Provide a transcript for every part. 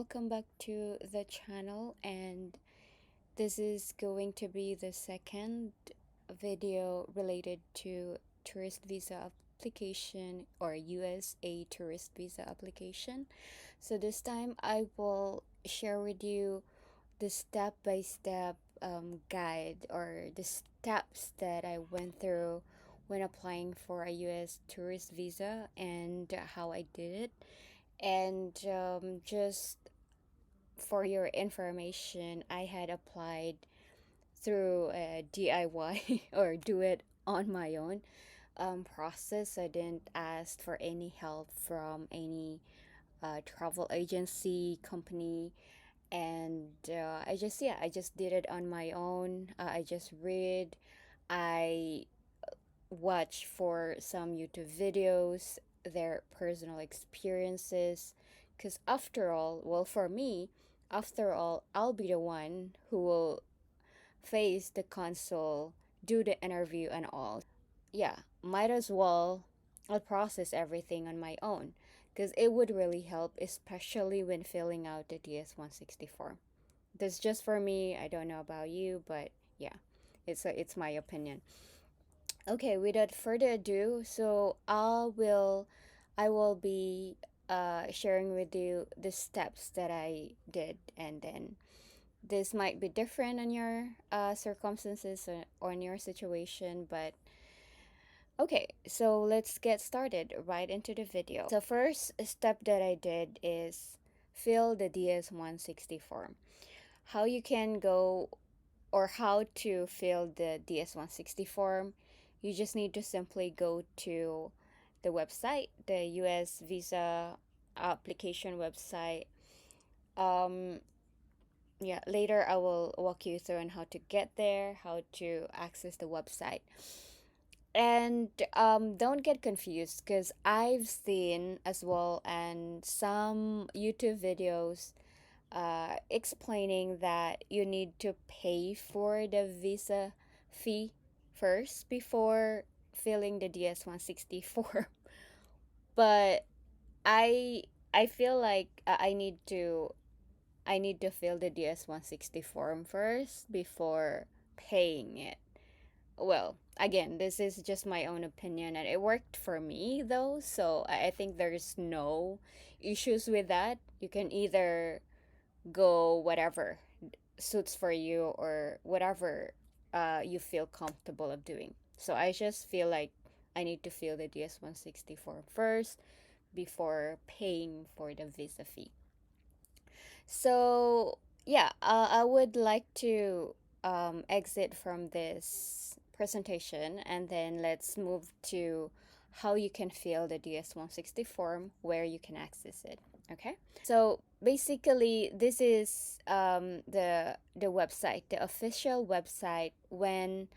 welcome back to the channel, and this is going to be the second video related to tourist visa application or USA tourist visa application. So this time I will share with you the step-by-step guide or the steps that I went through when applying for a US tourist visa and how I did it. And just for your information, I had applied through a DIY or do it on my own process. I didn't ask for any help from any travel agency company, and I just did it on my own. I just read, I watch for some YouTube videos, their personal experiences, because after all, well, for me, after all, I'll be the one who will face the console, do the interview, and all. Yeah, might as well I'll process everything on my own because it would really help, especially when filling out the DS-160 form. That's just for me. I don't know about you, but yeah, it's my opinion. Okay, without further ado, so I will be sharing with you the steps that I did, and then this might be different on your circumstances or in your situation, but okay, so let's get started right into the video. So first step that I did is fill the DS-160 form. How you can go or how to fill the DS-160 form, you just need to simply go to the website, the US visa application website. Um, yeah, later I will walk you through on how to get there, how to access the website. And don't get confused because I've seen as well and some YouTube videos explaining that you need to pay for the visa fee first before filling the DS-160 form. But I I feel like I need to fill the DS-160 form first before paying it. Well, again, this is just my own opinion and it worked for me though, so I think there's no issues with that. You can either go whatever suits for you or whatever you feel comfortable of doing. So I just feel like I need to fill the DS-160 form first before paying for the visa fee. So yeah, I would like to exit from this presentation and then let's move to how you can fill the DS-160 form, where you can access it. Okay, so basically this is the website, the official website when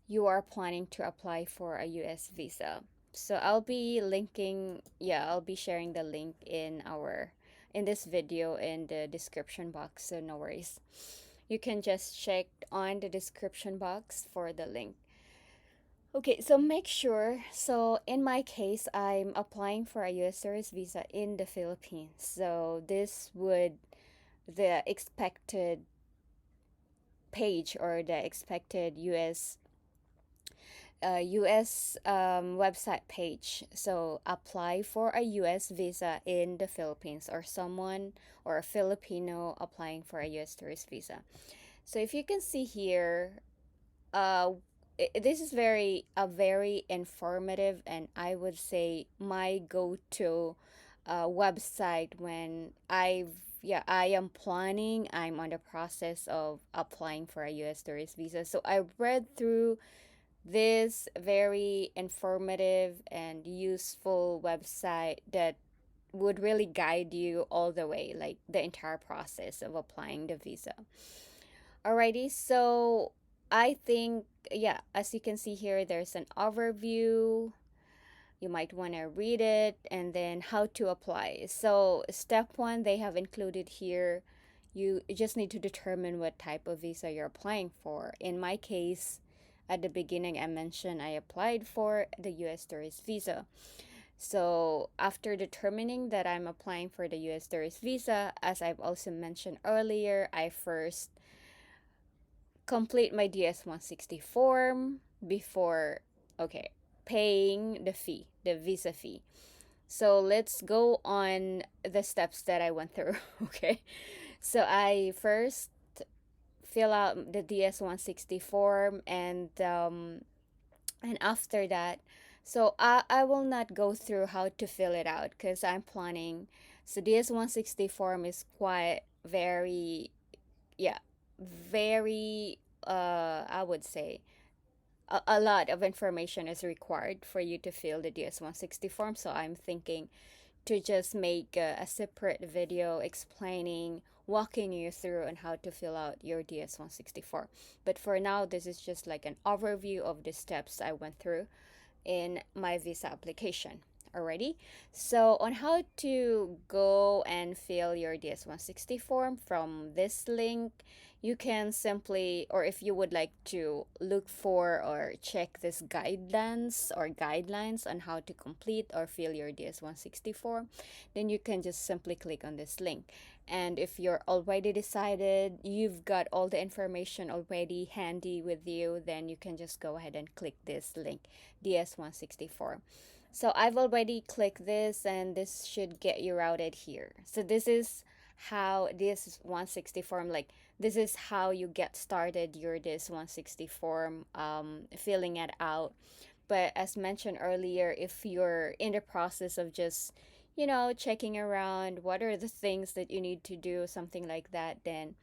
you are planning to apply for a US visa. So I'll be sharing the link in this video in the description box, so no worries. You can just check on the description box for the link. Okay, so make sure. So in my case, I'm applying for a US tourist visa in the Philippines. So this would the expected page or the expected US website page. So apply for a US visa in the Philippines, or someone or a Filipino applying for a US tourist visa. So if you can see here, uh, this is very informative, and I would say my go-to website when I'm on the process of applying for a US tourist visa. So I read through this very informative and useful website that would really guide you all the way, like the entire process of applying the visa. Alrighty, so I think, yeah, as you can see here, there's an overview. You might want to read it, and then how to apply. So, step one, they have included here. You just need to determine what type of visa you're applying for. In my case, at the beginning, I mentioned I applied for the US tourist visa. So after determining that I'm applying for the US tourist visa, as I've also mentioned earlier, I first complete my DS-160 form before, okay, paying the fee, the visa fee. So let's go on the steps that I went through. Okay. So I first fill out the DS-160 form, and after that, so I will not go through how to fill it out because I'm planning. So DS-160 form is quite very, yeah, very, I would say a lot of information is required for you to fill the DS-160 form. So I'm thinking to just make a separate video explaining, walking you through on how to fill out your DS-164. But for now, this is just like an overview of the steps I went through in my visa application. Alrighty, so on how to go and fill your DS-160 form from this link, you can simply, or if you would like to look for or check this guidelines on how to complete or fill your DS-160 form, then you can just simply click on this link. And if you're already decided, you've got all the information already handy with you, then you can just go ahead and click this link, DS-164. So I've already clicked this, and this should get you routed here. So this is how this 160 form, like this is how you get started your this 160 form, filling it out. But as mentioned earlier, if you're in the process of just, checking around what are the things that you need to do, something like that, then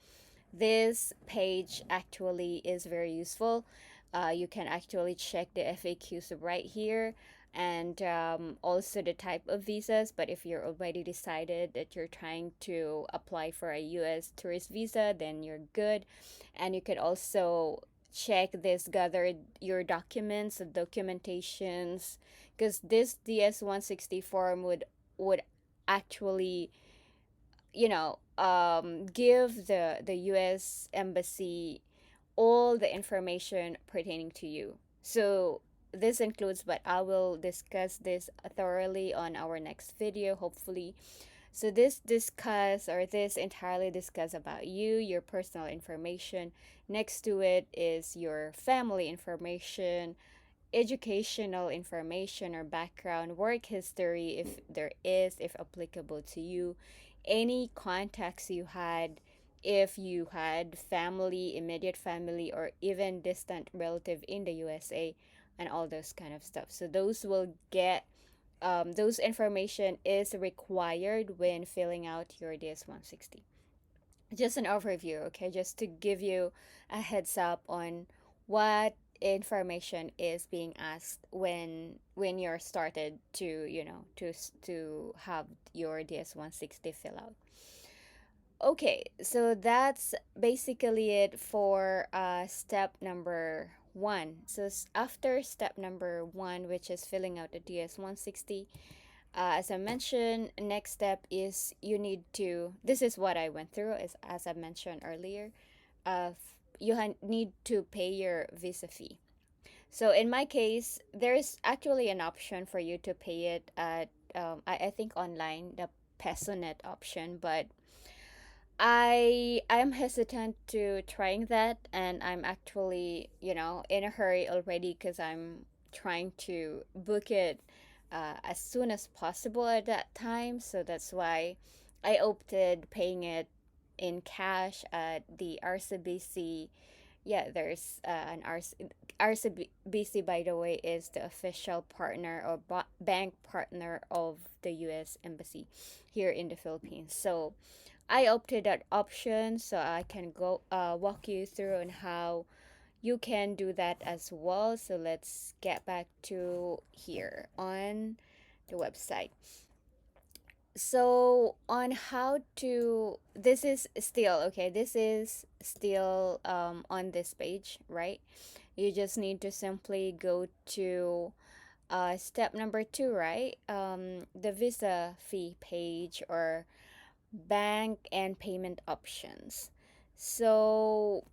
this page actually is very useful. You can actually check the FAQs right here, and also the type of visas. But if you're already decided that you're trying to apply for a US tourist visa, then you're good. And you could also check this, gathered your documents, the documentations, because this DS-160 form would actually, give the U.S. embassy all the information pertaining to you. So this includes, but I will discuss this thoroughly on our next video, hopefully. So this entirely discuss about you, your personal information. Next to it is your family information, educational information or background, work history, if there is, if applicable to you, any contacts you had, if you had family, immediate family, or even distant relative in the USA, and all those kind of stuff. So those information is required when filling out your DS-160. Just an overview, okay? Just to give you a heads up on what information is being asked when you're started to, to have your DS-160 fill out. Okay, so that's basically it for step number one. So after step number one, which is filling out the DS-160, as I mentioned, next step is you need to, this is what I went through, as I mentioned earlier, need to pay your visa fee. So in my case, there's actually an option for you to pay it at, I think online, the PesoNet option, but I am hesitant to trying that, and I'm actually, in a hurry already because I'm trying to book it as soon as possible at that time. So that's why I opted paying it in cash at the RCBC. Yeah, there's an RCBC, by the way, is the official partner or bank partner of the U.S. Embassy here in the Philippines. So I opted that option, so I can go walk you through on how you can do that as well. So let's get back to here on the website. So on how to, this is still okay, this is still on this page, right? You just need to simply go to step number two, right? The visa fee page, or bank and payment options. So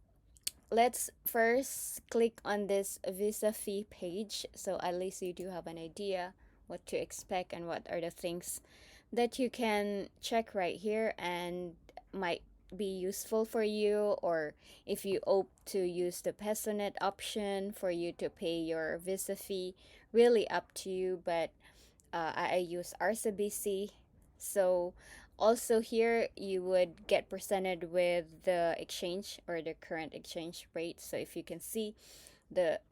let's first click on this visa fee page, so at least you do have an idea what to expect and what are the things that you can check right here and might be useful for you, or if you opt to use the PesoNet option for you to pay your visa fee, really up to you. But I use RCBC. So also here you would get presented with the exchange or the current exchange rate. So if you can see,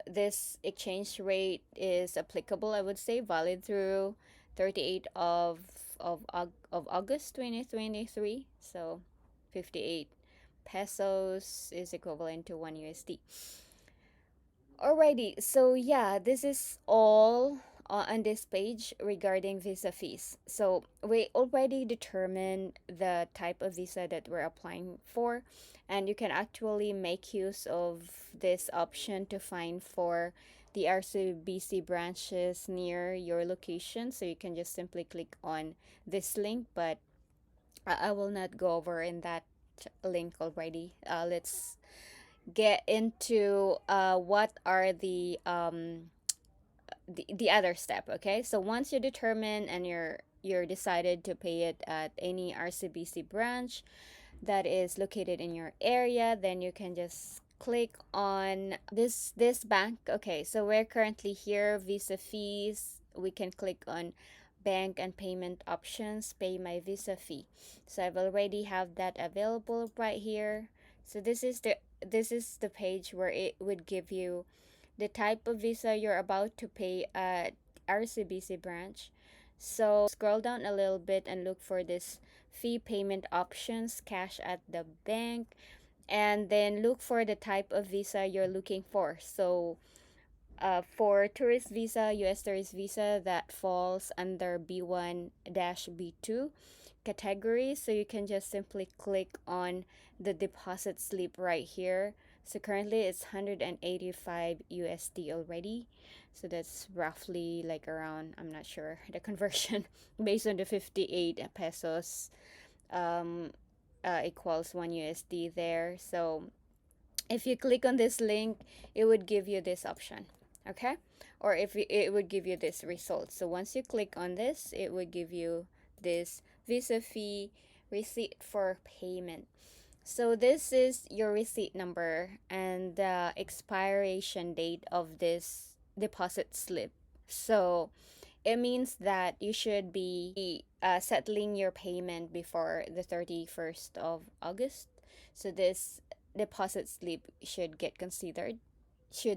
this exchange rate is applicable, I would say, valid through 38 of August 2023. So 58 pesos is equivalent to 1 USD. Alrighty, so yeah, this is all on this page regarding visa fees. So we already determined the type of visa that we're applying for, and you can actually make use of this option to find for the RCBC branches near your location. So you can just simply click on this link, but I will not go over in that link already. Let's get into what are the other step. Okay, so once you determine and you're decided to pay it at any RCBC branch that is located in your area, then you can just click on this bank. Okay, so we're currently here, visa fees. We can click on bank and payment options, pay my visa fee. So I've already have that available right here. So this is the page where it would give you the type of visa you're about to pay at RCBC branch. So scroll down a little bit and look for this fee payment options, cash at the bank, and then look for the type of visa you're looking for. So for tourist visa, US tourist visa, that falls under B1-B2 category. So you can just simply click on the deposit slip right here. So currently it's 185 USD already. So that's roughly like around, I'm not sure the conversion, based on the 58 pesos, um, equals 1 USD there. So if you click on this link, it would give you this option. Okay, or if it would give you this result. So once you click on this, it would give you this visa fee receipt for payment. So this is your receipt number and the expiration date of this deposit slip. So it means that you should be settling your payment before the 31st of August. So this deposit slip should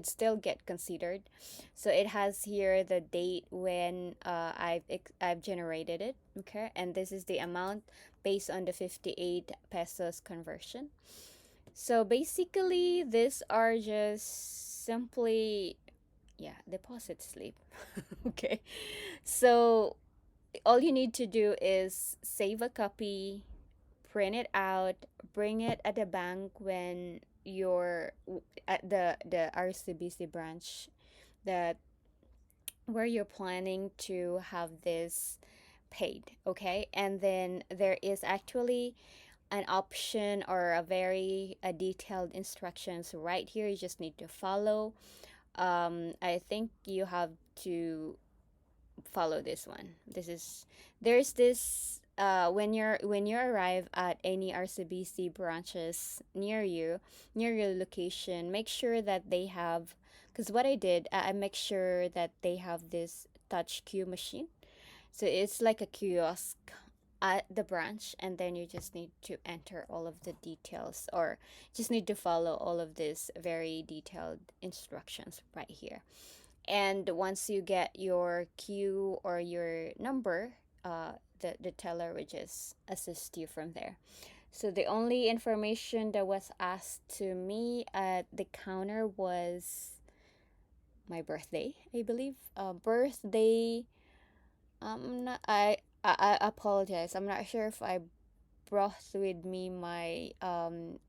still get considered. So it has here the date when I've generated it, okay? And this is the amount based on the 58 pesos conversion. So basically these are just simply, yeah, deposit slip. Okay. So all you need to do is save a copy, print it out, bring it at the bank when you're at the RCBC branch that where you're planning to have this paid, okay? And then there is actually an option or a very detailed instructions right here. You just need to follow. I think you have to follow this one. There's this when you arrive at any RCBC branches near your location, make sure that they have, because what I did, I make sure that they have this touch queue machine. So it's like a kiosk at the branch, and then you just need to enter all of the details, or just need to follow all of these very detailed instructions right here. And once you get your queue or your number, the teller will just assist you from there. So the only information that was asked to me at the counter was my birthday, I believe. Birthday. Not, I apologize. I'm not sure if I brought with me my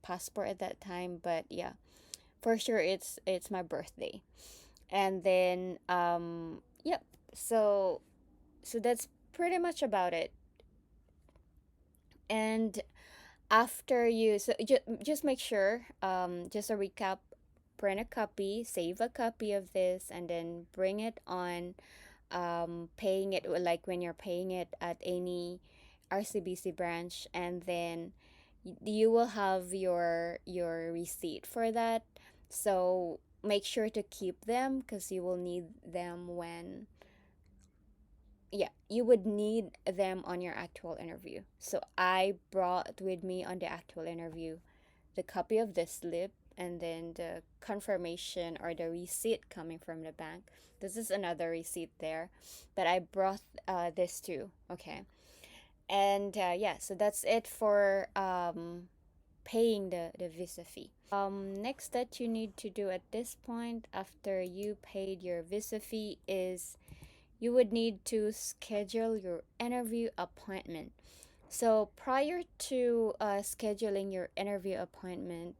passport at that time, but yeah, for sure it's my birthday. And then yep. So that's pretty much about it. And after you, so just make sure, just a recap, print a copy, save a copy of this, and then bring it on paying it, like when you're paying it at any RCBC branch, and then you will have your receipt for that. So make sure to keep them because you will need them when, yeah, you would need them on your actual interview. So I brought with me on the actual interview the copy of the slip and then the confirmation or the receipt coming from the bank. This is another receipt there, but I brought this too. Okay. And yeah, so that's it for paying the visa fee. Next that you need to do at this point after you paid your visa fee is you would need to schedule your interview appointment. So prior to scheduling your interview appointment,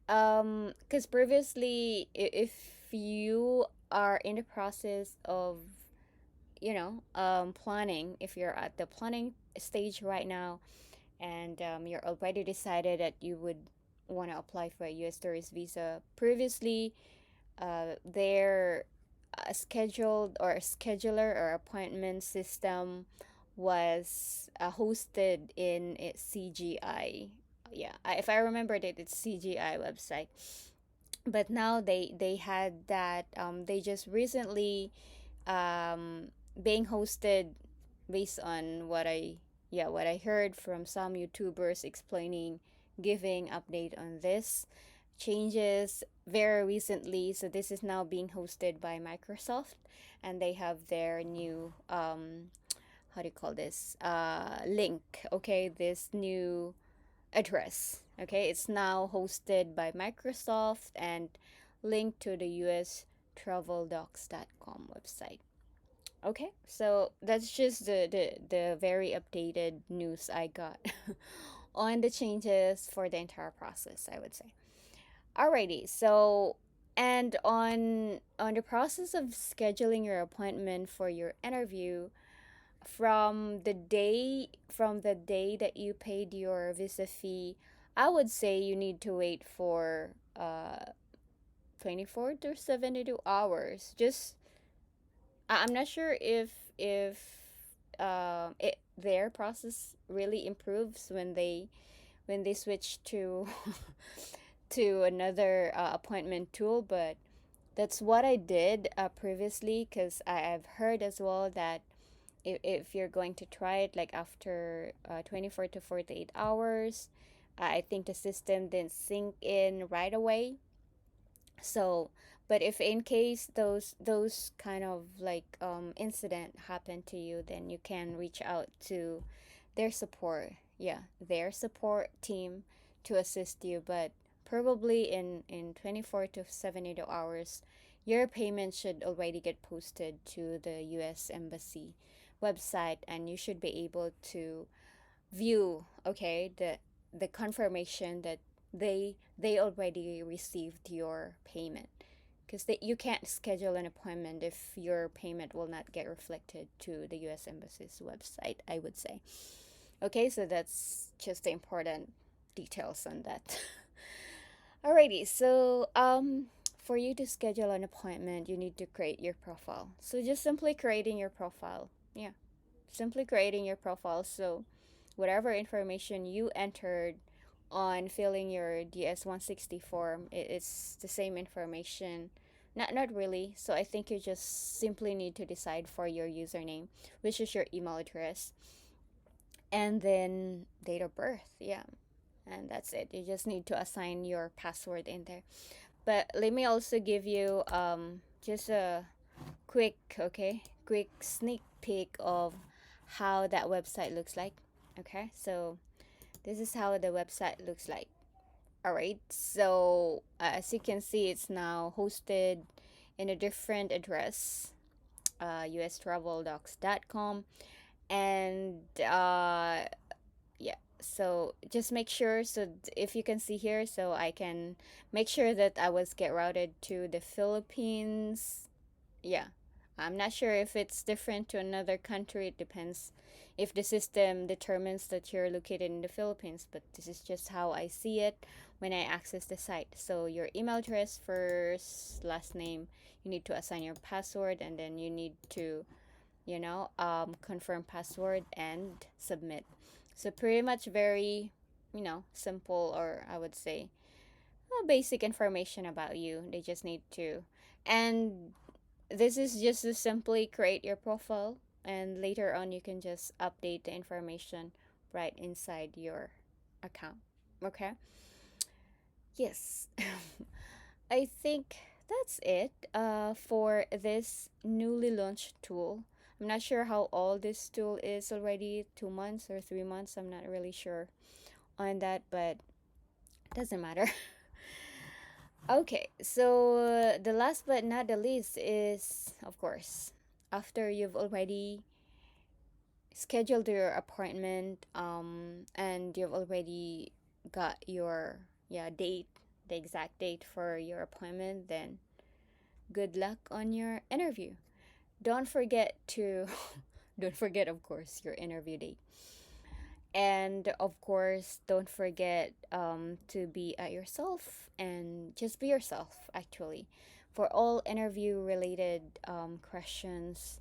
because previously, if you are in the process of, planning, if you're at the planning stage right now, and you're already decided that you would want to apply for a U.S. tourist visa, previously, their scheduled or scheduler or appointment system was hosted in CGI. Yeah, if I remember it, it's CGI website. But now they had that they just recently being hosted based on what I heard from some YouTubers explaining, giving update on this changes very recently. So this is now being hosted by Microsoft, and they have their new how do you call this link? Okay, this new address. Okay, it's now hosted by Microsoft and linked to the US traveldocs.com website. Okay, so that's just the very updated news I got on the changes for the entire process, I would say. Alrighty, so and on the process of scheduling your appointment for your interview, from the day that you paid your visa fee, I would say you need to wait for 24 to 72 hours. Just I'm not sure if their process really improves when they switch to to another appointment tool, but that's what I did previously because I've heard as well that if you're going to try it like after 24 to 48 hours, I think the system didn't sink in right away. So, but if in case those kind of like incident happen to you, then you can reach out to their support. Yeah, their support team to assist you. But probably in 24 to 72 hours, your payment should already get posted to the U.S. Embassy website, and you should be able to view, okay, the confirmation that they already received your payment, because you can't schedule an appointment if your payment will not get reflected to the US Embassy's website, I would say. Okay, so that's just the important details on that. Alrighty, so for you to schedule an appointment, you need to create your profile. So just simply creating your profile. Yeah, simply creating your profile. So whatever information you entered on filling your DS-160 form, it's the same information. Not really. So I think you just simply need to decide for your username, which is your email address, and then date of birth. Yeah. And that's it. You just need to assign your password in there. But let me also give you just a quick sneak peek of how that website looks like. Okay, so this is how the website looks like. All right, so as you can see, it's now hosted in a different address, ustraveldocs.com, and yeah. So just make sure. So if you can see here, so I can make sure that I was get routed to the Philippines. Yeah, I'm not sure if it's different to another country. It depends if the system determines that you're located in the Philippines, but this is just how I see it when I access the site. So your email address, first, last name, you need to assign your password, and then you need to, confirm password and submit. So pretty much very, simple, or I would say basic information about you. They just need to, and this is just to simply create your profile, and later on you can just update the information right inside your account. Okay? Yes. I think that's it for this newly launched tool. I'm not sure how old this tool is already, 2 months or 3 months. I'm not really sure on that, but doesn't matter. Okay, so the last but not the least is, of course, after you've already scheduled your appointment, and you've already got your, yeah, date, the exact date for your appointment, then good luck on your interview. Don't forget to, don't forget, of course, your interview date. And of course, don't forget to be at yourself and just be yourself, actually. For all interview related questions,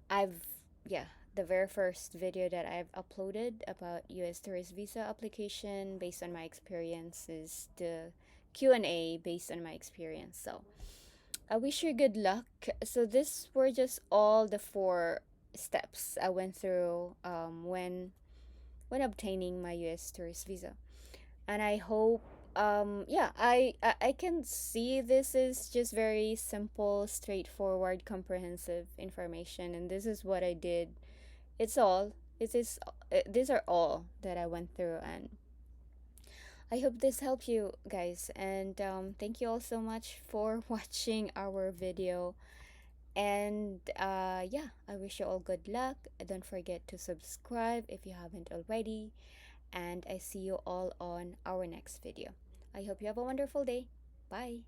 I've, yeah, the very first video that I've uploaded about US tourist visa application based on my experience is the Q&A based on my experience. So I wish you good luck. So this were just all the four steps I went through when obtaining my US tourist visa. And I hope, yeah, I can see this is just very simple, straightforward, comprehensive information, and this is what I did. It's all. It is. These are all that I went through, and I hope this helped you guys. And thank you all so much for watching our video. And yeah, I wish you all good luck. Don't forget to subscribe if you haven't already. And I see you all on our next video. I hope you have a wonderful day. Bye.